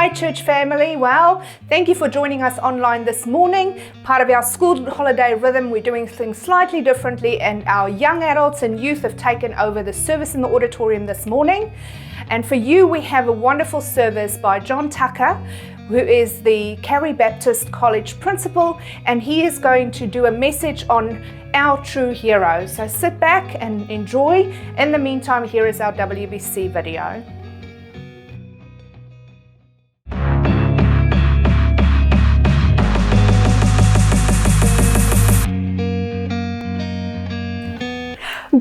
Hi church family, well, thank you for joining us online this morning. Part of our school holiday rhythm, we're doing things slightly differently, and our young adults and youth have taken over the service in the auditorium this morning. And for you, we have a wonderful service by John Tucker, who is the Carey Baptist College principal, and he is going to do a message on our true heroes. So sit back and enjoy. In the meantime, here is our WBC video.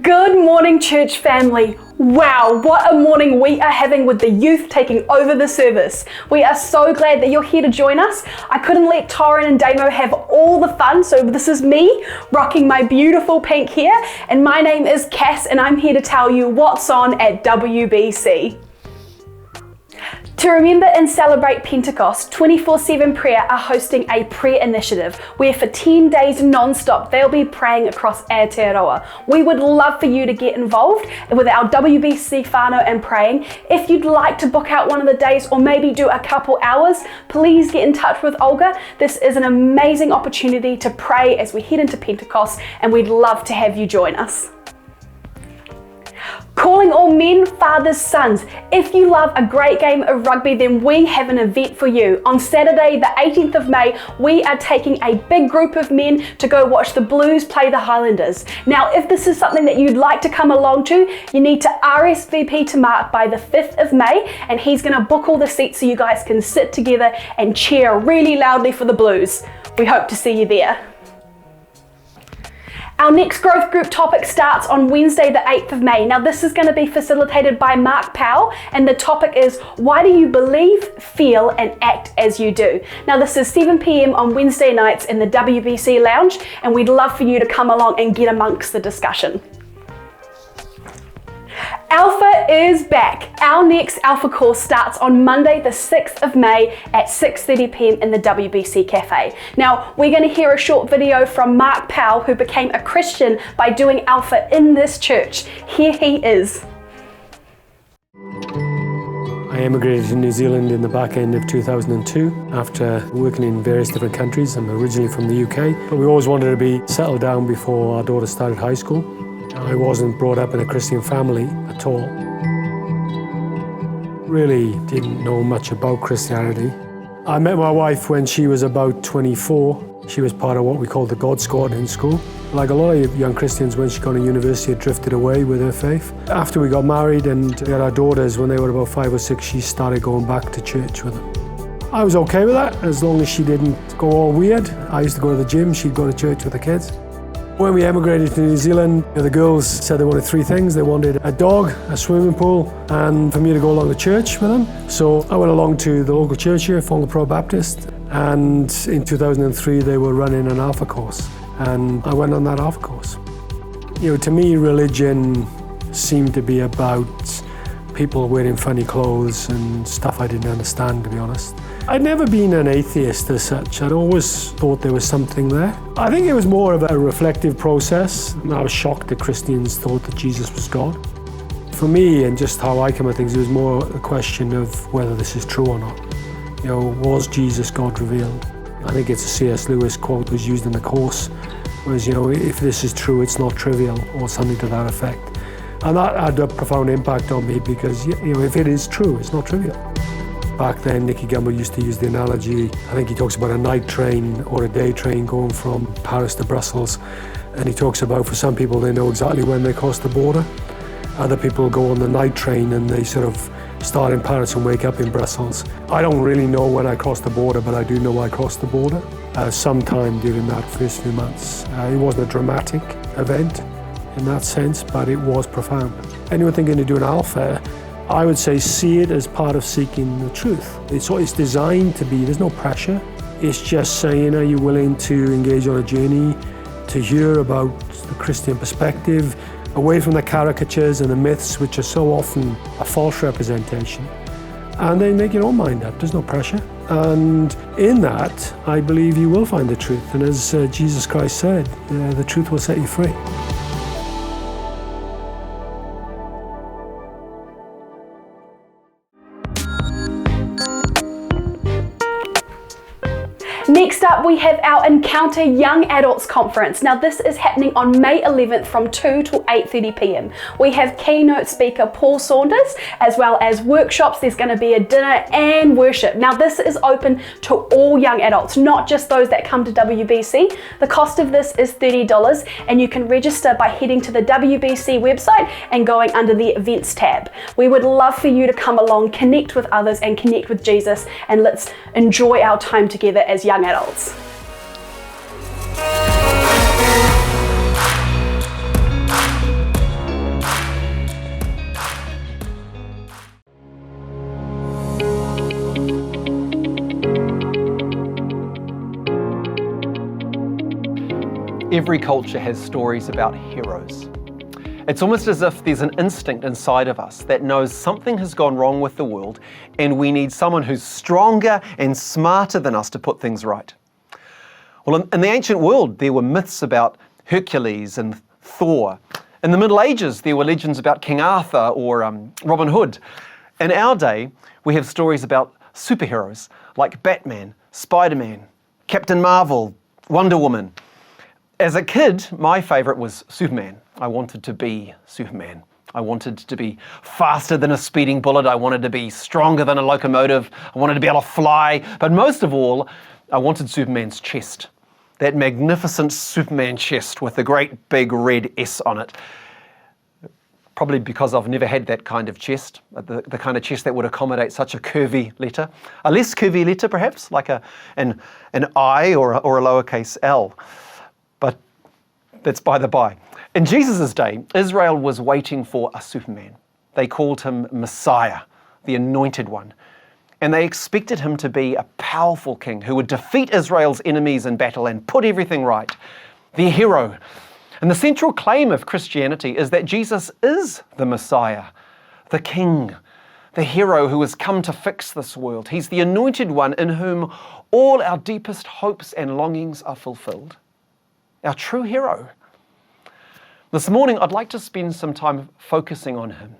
Good morning, church family. Wow, what a morning we are having with the youth taking over the service. We are so glad that you're here to join us. I couldn't let Torrin and Damo have all the fun, so this is me rocking my beautiful pink hair, and my name is Cass, and I'm here to tell you what's on at WBC. To remember and celebrate Pentecost, 24/7 Prayer are hosting a prayer initiative where for 10 days non-stop they'll be praying across Aotearoa. We would love for you to get involved with our WBC whānau and praying. If you'd like to book out one of the days or maybe do a couple hours, please get in touch with Olga. This is an amazing opportunity to pray as we head into Pentecost, and we'd love to have you join us. Calling all men, fathers, sons. If you love a great game of rugby, then we have an event for you. On Saturday, the 18th of May, we are taking a big group of men to go watch the Blues play the Highlanders. Now, if this is something that you'd like to come along to, you need to RSVP to Mark by the 5th of May, and he's going to book all the seats so you guys can sit together and cheer really loudly for the Blues. We hope to see you there. Our next growth group topic starts on Wednesday the 8th of May. Now this is going to be facilitated by Mark Powell, and the topic is why do you believe, feel and act as you do. Now this is 7 p.m. on Wednesday nights in the WBC lounge, and we'd love for you to come along and get amongst the discussion. Alpha is back. Our next Alpha course starts on Monday the 6th of May at 6:30 p.m. in the WBC Cafe. Now we're going to hear a short video from Mark Powell, who became a Christian by doing Alpha in this church. Here he is. I emigrated to New Zealand in the back end of 2002 after working in various different countries. I'm originally from the UK, but we always wanted to be settled down before our daughter started high school. I wasn't brought up in a Christian family at all. Really didn't know much about Christianity. I met my wife when she was about 24. She was part of what we call the God Squad in school. Like a lot of young Christians, when she got to university, had drifted away with her faith. After we got married and we had our daughters, when they were about 5 or 6, she started going back to church with them. I was okay with that, as long as she didn't go all weird. I used to go to the gym, she'd go to church with the kids. When we emigrated to New Zealand, the girls said they wanted 3 things. They wanted a dog, a swimming pool, and for me to go along to church with them. So I went along to the local church here, Carey Baptist, and in 2003 they were running an Alpha course, and I went on that Alpha course. To me, religion seemed to be about people wearing funny clothes and stuff I didn't understand, to be honest. I'd never been an atheist as such. I'd always thought there was something there. I think it was more of a reflective process. I was shocked that Christians thought that Jesus was God. For me, and just how I come at things, it was more a question of whether this is true or not. Was Jesus God revealed? I think it's a C.S. Lewis quote that was used in the course, was, if this is true, it's not trivial, or something to that effect. And that had a profound impact on me because, if it is true, it's not trivial. Back then, Nicky Gumbel used to use the analogy, I think he talks about a night train or a day train going from Paris to Brussels. And he talks about, for some people, they know exactly when they cross the border. Other people go on the night train and they sort of start in Paris and wake up in Brussels. I don't really know when I crossed the border, but I do know I crossed the border sometime during that first few months. It wasn't a dramatic event in that sense, but it was profound. Anyone thinking of doing Alpha, I would say see it as part of seeking the truth. It's designed to be, there's no pressure. It's just saying, are you willing to engage on a journey to hear about the Christian perspective, away from the caricatures and the myths, which are so often a false representation, and then make your own mind up. There's no pressure. And in that, I believe you will find the truth. And as Jesus Christ said, the truth will set you free. Next up, we have our Encounter Young Adults Conference. Now, this is happening on May 11th from 2 to 8:30 p.m. We have keynote speaker Paul Saunders, as well as workshops. There's going to be a dinner and worship. Now, this is open to all young adults, not just those that come to WBC. The cost of this is $30, and you can register by heading to the WBC website and going under the events tab. We would love for you to come along, connect with others, and connect with Jesus, and let's enjoy our time together as young adults. Every culture has stories about heroes. It's almost as if there's an instinct inside of us that knows something has gone wrong with the world and we need someone who's stronger and smarter than us to put things right. Well, in the ancient world, there were myths about Hercules and Thor. In the Middle Ages, there were legends about King Arthur or Robin Hood. In our day, we have stories about superheroes like Batman, Spider-Man, Captain Marvel, Wonder Woman. As a kid, my favourite was Superman. I wanted to be Superman. I wanted to be faster than a speeding bullet. I wanted to be stronger than a locomotive. I wanted to be able to fly. But most of all, I wanted Superman's chest. That magnificent Superman chest with the great big red S on it. Probably because I've never had that kind of chest, the kind of chest that would accommodate such a curvy letter. A less curvy letter, perhaps, like an I or a lowercase L. But that's by the by. In Jesus' day, Israel was waiting for a Superman. They called him Messiah, the Anointed One. And they expected him to be a powerful king who would defeat Israel's enemies in battle and put everything right. Their hero. And the central claim of Christianity is that Jesus is the Messiah, the King, the hero who has come to fix this world. He's the Anointed One in whom all our deepest hopes and longings are fulfilled. Our true hero. This morning, I'd like to spend some time focusing on him,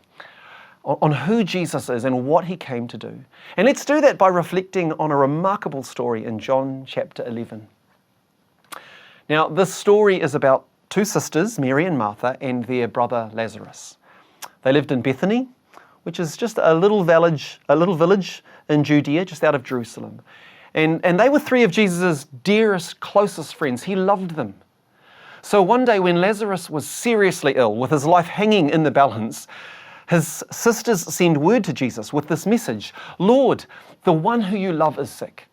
on who Jesus is and what he came to do. And let's do that by reflecting on a remarkable story in John chapter 11. Now, this story is about two sisters, Mary and Martha, and their brother Lazarus. They lived in Bethany, which is just a little village in Judea, just out of Jerusalem. And they were three of Jesus' dearest, closest friends. He loved them. So one day when Lazarus was seriously ill, with his life hanging in the balance, his sisters send word to Jesus with this message: Lord, the one who you love is sick.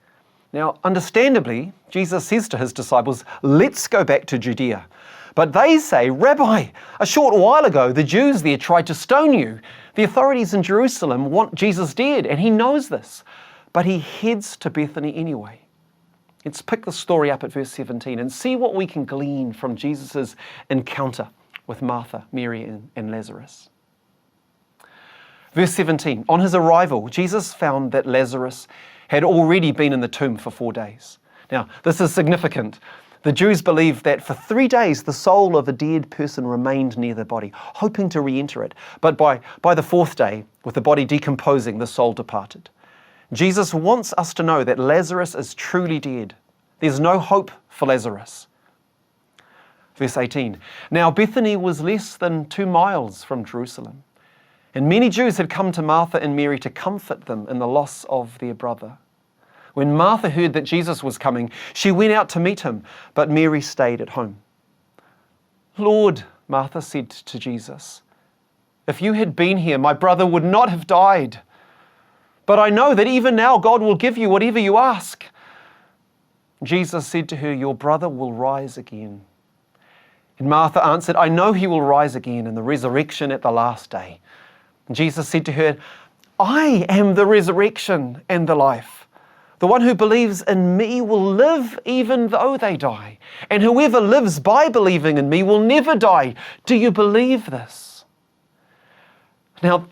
Now, understandably, Jesus says to his disciples, let's go back to Judea. But they say, Rabbi, a short while ago, the Jews there tried to stone you. The authorities in Jerusalem want Jesus dead, and he knows this. But he heads to Bethany anyway. Let's pick the story up at verse 17 and see what we can glean from Jesus' encounter with Martha, Mary, and Lazarus. Verse 17, on his arrival, Jesus found that Lazarus had already been in the tomb for 4 days. Now, this is significant. The Jews believed that for 3 days, the soul of a dead person remained near the body, hoping to re-enter it. But by the 4th day, with the body decomposing, the soul departed. Jesus wants us to know that Lazarus is truly dead. There's no hope for Lazarus. Verse 18, now Bethany was less than 2 miles from Jerusalem, and many Jews had come to Martha and Mary to comfort them in the loss of their brother. When Martha heard that Jesus was coming, she went out to meet him, but Mary stayed at home. Lord, Martha said to Jesus, if you had been here, my brother would not have died. But I know that even now God will give you whatever you ask. Jesus said to her, your brother will rise again. And Martha answered, I know he will rise again in the resurrection at the last day. And Jesus said to her, I am the resurrection and the life. The one who believes in me will live even though they die. And whoever lives by believing in me will never die. Do you believe this? Now,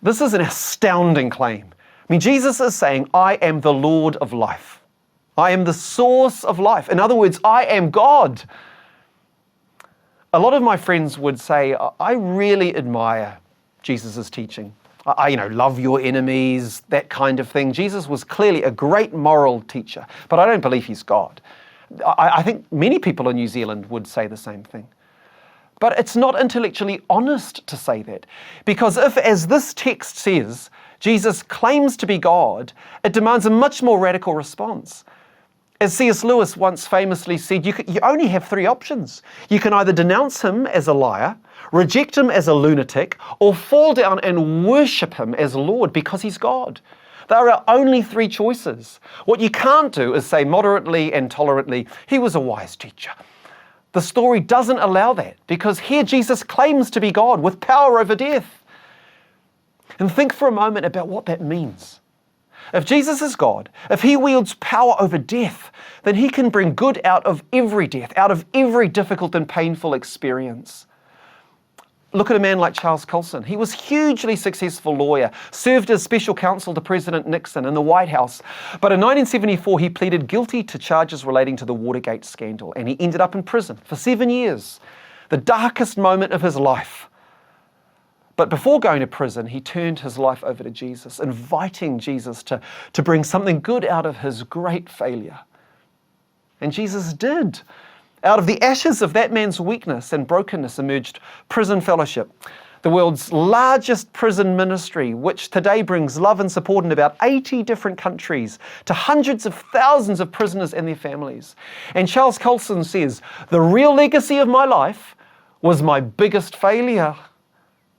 this is an astounding claim. I mean, Jesus is saying, I am the Lord of life. I am the source of life. In other words, I am God. A lot of my friends would say, I really admire Jesus' teaching. Love your enemies, that kind of thing. Jesus was clearly a great moral teacher, but I don't believe he's God. I think many people in New Zealand would say the same thing. But it's not intellectually honest to say that, because if, as this text says, Jesus claims to be God, it demands a much more radical response. As C.S. Lewis once famously said, you only have three options. You can either denounce him as a liar, reject him as a lunatic, or fall down and worship him as Lord because he's God. There are only three choices. What you can't do is say moderately and tolerantly, he was a wise teacher. The story doesn't allow that, because here Jesus claims to be God with power over death. And think for a moment about what that means. If Jesus is God, if he wields power over death, then he can bring good out of every death, out of every difficult and painful experience. Look at a man like Charles Colson. He was a hugely successful lawyer, served as special counsel to President Nixon in the White House. But in 1974, he pleaded guilty to charges relating to the Watergate scandal, and he ended up in prison for 7 years, the darkest moment of his life. But before going to prison, he turned his life over to Jesus, inviting Jesus to bring something good out of his great failure. And Jesus did. Out of the ashes of that man's weakness and brokenness emerged Prison Fellowship, the world's largest prison ministry, which today brings love and support in about 80 different countries to hundreds of thousands of prisoners and their families. And Charles Colson says, the real legacy of my life was my biggest failure.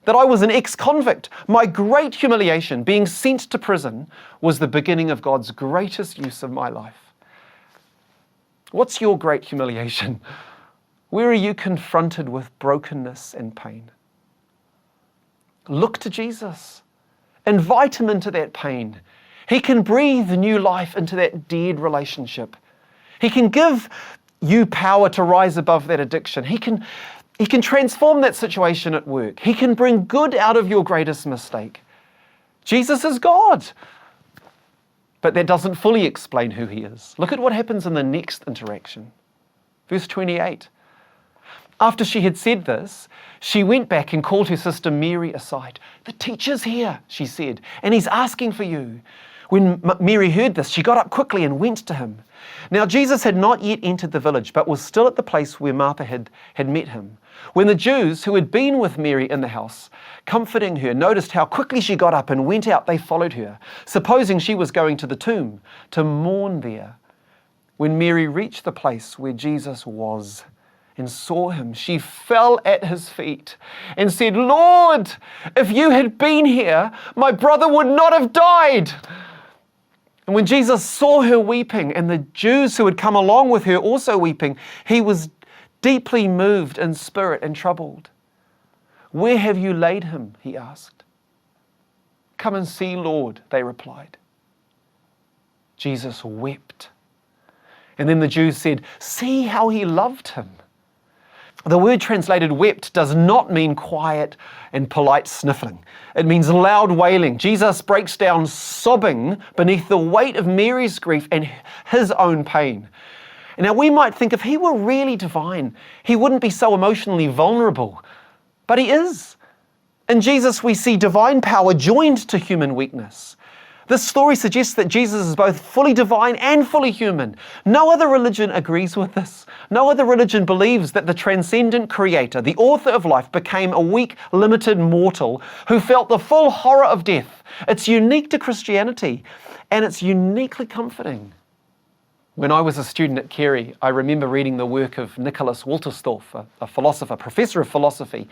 That I was an ex-convict. My great humiliation, being sent to prison, was the beginning of God's greatest use of my life. What's your great humiliation? Where are you confronted with brokenness and pain? Look to Jesus. Invite him into that pain. He can breathe new life into that dead relationship. He can give you power to rise above that addiction. He can transform that situation at work. He can bring good out of your greatest mistake. Jesus is God. But that doesn't fully explain who he is. Look at what happens in the next interaction. Verse 28. After she had said this, she went back and called her sister Mary aside. The teacher's here, she said, and he's asking for you. When Mary heard this, she got up quickly and went to him. Now Jesus had not yet entered the village, but was still at the place where Martha had met him. When the Jews who had been with Mary in the house, comforting her, noticed how quickly she got up and went out, they followed her, supposing she was going to the tomb to mourn there. When Mary reached the place where Jesus was and saw him, she fell at his feet and said, Lord, if you had been here, my brother would not have died. And when Jesus saw her weeping, and the Jews who had come along with her also weeping, he was deeply moved in spirit and troubled. Where have you laid him? He asked. Come and see, Lord, they replied. Jesus wept. And then the Jews said, see how he loved him. The word translated wept does not mean quiet and polite sniffling. It means loud wailing. Jesus breaks down sobbing beneath the weight of Mary's grief and his own pain. Now we might think if he were really divine, he wouldn't be so emotionally vulnerable. But he is. In Jesus we see divine power joined to human weakness. This story suggests that Jesus is both fully divine and fully human. No other religion agrees with this. No other religion believes that the transcendent creator, the author of life, became a weak, limited mortal who felt the full horror of death. It's unique to Christianity, and it's uniquely comforting. When I was a student at Carey, I remember reading the work of Nicholas Wolterstorff, a philosopher, professor of philosophy.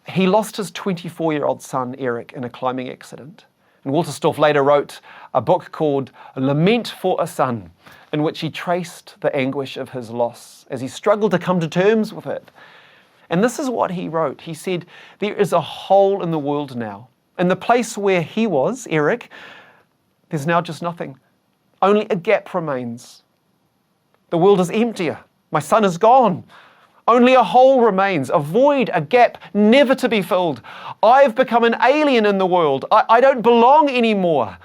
He lost his 24-year-old son, Eric, in a climbing accident. And Wolterstorff later wrote a book called Lament for a Son, in which he traced the anguish of his loss as he struggled to come to terms with it. And this is what he wrote. He said, there is a hole in the world now. In the place where he was, Eric, there's now just nothing. Only a gap remains. The world is emptier. My son is gone. Only a hole remains, a void, a gap, never to be filled. I've become an alien in the world. I don't belong anymore.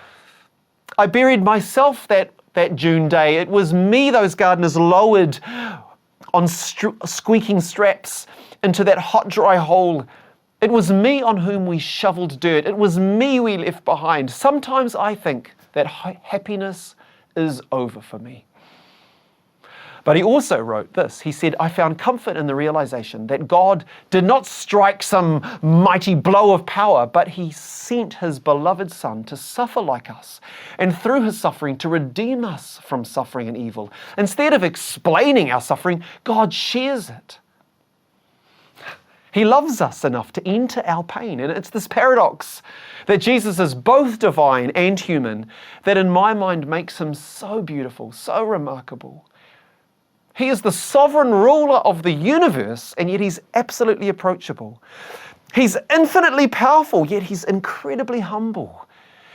I buried myself that June day. It was me those gardeners lowered on squeaking straps into that hot, dry hole. It was me on whom we shoveled dirt. It was me we left behind. Sometimes I think that happiness is over for me. But he also wrote this. He said, I found comfort in the realization that God did not strike some mighty blow of power, but he sent his beloved Son to suffer like us, and through his suffering to redeem us from suffering and evil. Instead of explaining our suffering, God shares it. He loves us enough to enter our pain. And it's this paradox that Jesus is both divine and human that in my mind makes him so beautiful, so remarkable. He is the sovereign ruler of the universe, and yet he's absolutely approachable. He's infinitely powerful, yet he's incredibly humble.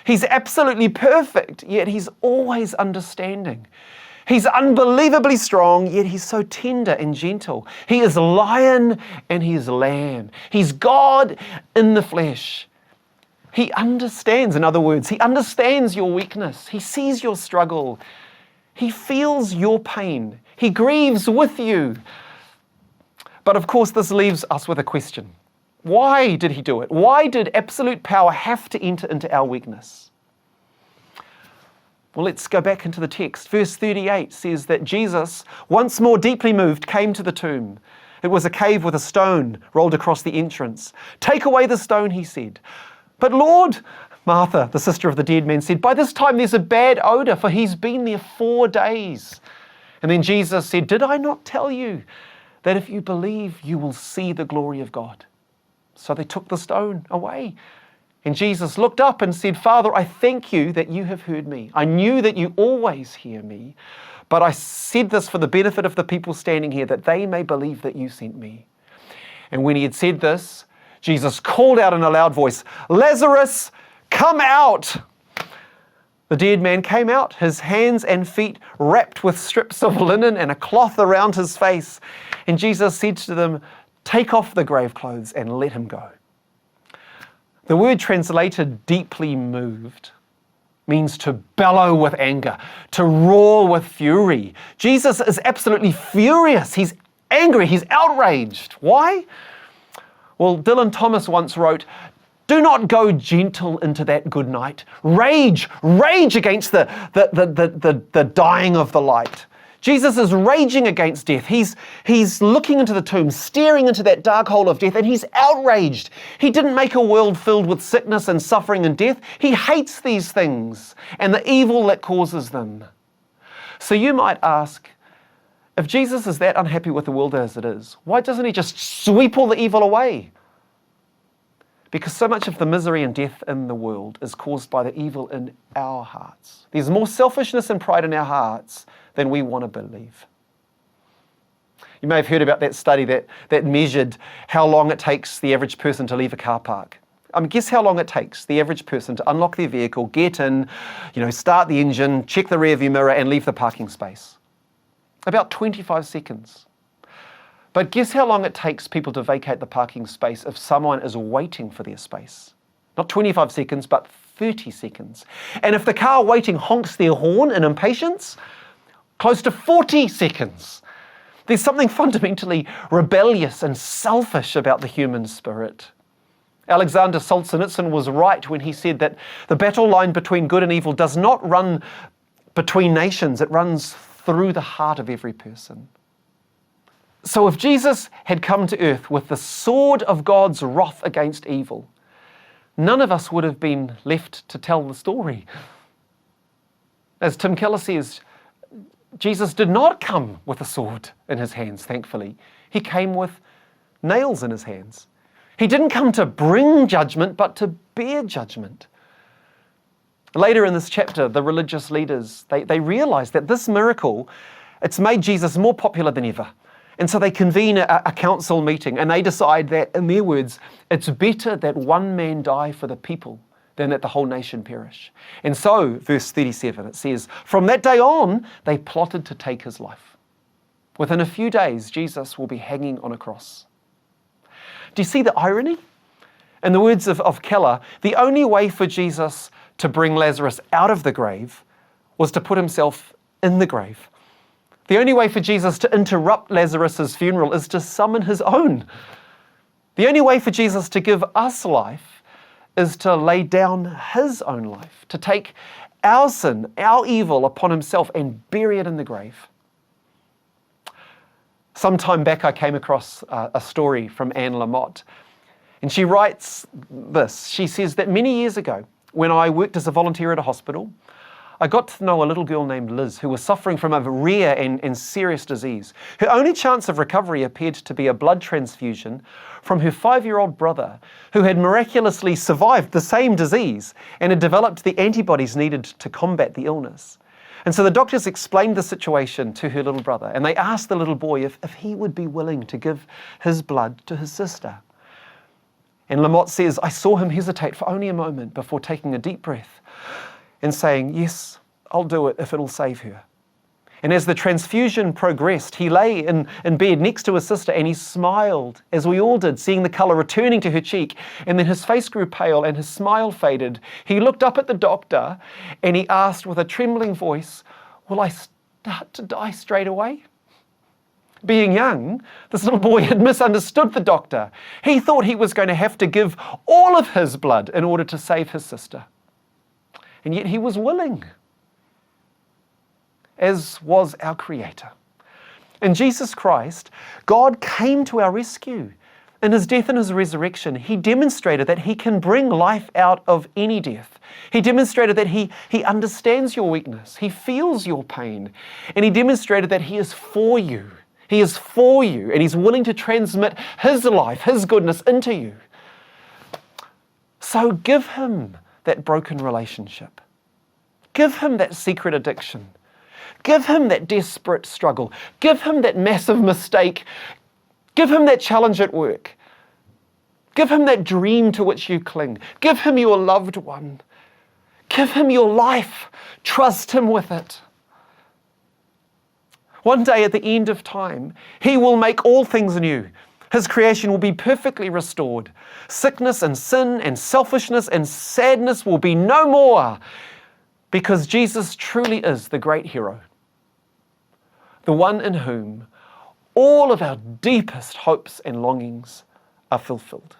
He's absolutely perfect, yet he's always understanding. He's unbelievably strong, yet he's so tender and gentle. He is lion and he is lamb. He's God in the flesh. He understands, in other words, he understands your weakness. He sees your struggle. He feels your pain. He grieves with you. But of course, this leaves us with a question. Why did he do it? Why did absolute power have to enter into our weakness? Well, let's go back into the text. Verse 38 says that Jesus, once more deeply moved, came to the tomb. It was a cave with a stone rolled across the entrance. Take away the stone, he said. But Lord, Martha, the sister of the dead man, said, by this time there's a bad odor, for he's been there 4 days. And then Jesus said, did I not tell you that if you believe, you will see the glory of God? So they took the stone away. And Jesus looked up and said, Father, I thank you that you have heard me. I knew that you always hear me, but I said this for the benefit of the people standing here, that they may believe that you sent me. And when he had said this, Jesus called out in a loud voice, Lazarus, come out! The dead man came out, his hands and feet wrapped with strips of linen and a cloth around his face. And Jesus said to them, take off the grave clothes and let him go. The word translated deeply moved means to bellow with anger, to roar with fury. Jesus is absolutely furious. He's angry. He's outraged. Why? Well, Dylan Thomas once wrote, do not go gentle into that good night. Rage against the dying of the light. Jesus is raging against death. He's looking into the tomb, staring into that dark hole of death, and he's outraged. He didn't make a world filled with sickness and suffering and death. He hates these things and the evil that causes them. So you might ask, if Jesus is that unhappy with the world as it is, why doesn't he just sweep all the evil away? Because so much of the misery and death in the world is caused by the evil in our hearts. There's more selfishness and pride in our hearts than we want to believe. You may have heard about that study that measured how long it takes the average person to leave a car park. Guess how long it takes the average person to unlock their vehicle, get in, start the engine, check the rearview mirror and leave the parking space? About 25 seconds. But guess how long it takes people to vacate the parking space if someone is waiting for their space? Not 25 seconds, but 30 seconds. And if the car waiting honks their horn in impatience, close to 40 seconds. There's something fundamentally rebellious and selfish about the human spirit. Alexander Solzhenitsyn was right when he said that the battle line between good and evil does not run between nations, it runs through the heart of every person. So if Jesus had come to earth with the sword of God's wrath against evil, none of us would have been left to tell the story. As Tim Keller says, Jesus did not come with a sword in his hands, thankfully. He came with nails in his hands. He didn't come to bring judgment, but to bear judgment. Later in this chapter, the religious leaders, they realized that this miracle, it's made Jesus more popular than ever. And so they convene a council meeting and they decide that, in their words, it's better that one man die for the people than that the whole nation perish. And so, verse 37, it says, from that day on, they plotted to take his life. Within a few days, Jesus will be hanging on a cross. Do you see the irony? In the words of Keller, the only way for Jesus to bring Lazarus out of the grave was to put himself in the grave. The only way for Jesus to interrupt Lazarus' funeral is to summon his own. The only way for Jesus to give us life is to lay down his own life, to take our sin, our evil upon himself and bury it in the grave. Some time back, I came across a story from Anne Lamott, and she writes this. She says that many years ago, when I worked as a volunteer at a hospital, I got to know a little girl named Liz who was suffering from a rare and serious disease. Her only chance of recovery appeared to be a blood transfusion from her 5-year-old brother, who had miraculously survived the same disease and had developed the antibodies needed to combat the illness. And so the doctors explained the situation to her little brother, and they asked the little boy if he would be willing to give his blood to his sister. And Lamott says, I saw him hesitate for only a moment before taking a deep breath and saying, yes, I'll do it if it'll save her. And as the transfusion progressed, he lay in bed next to his sister and he smiled, as we all did, seeing the colour returning to her cheek. And then his face grew pale and his smile faded. He looked up at the doctor and he asked with a trembling voice, will I start to die straight away? Being young, this little boy had misunderstood the doctor. He thought he was going to have to give all of his blood in order to save his sister. And yet he was willing, as was our Creator. In Jesus Christ, God came to our rescue. In his death and his resurrection, he demonstrated that he can bring life out of any death. He demonstrated that he understands your weakness. He feels your pain. And he demonstrated that he is for you. He is for you, and he's willing to transmit his life, his goodness into you. So give him that broken relationship. Give him that secret addiction. Give him that desperate struggle. Give him that massive mistake. Give him that challenge at work. Give him that dream to which you cling. Give him your loved one. Give him your life. Trust him with it. One day at the end of time, he will make all things new. His creation will be perfectly restored. Sickness and sin and selfishness and sadness will be no more, because Jesus truly is the great hero, the one in whom all of our deepest hopes and longings are fulfilled.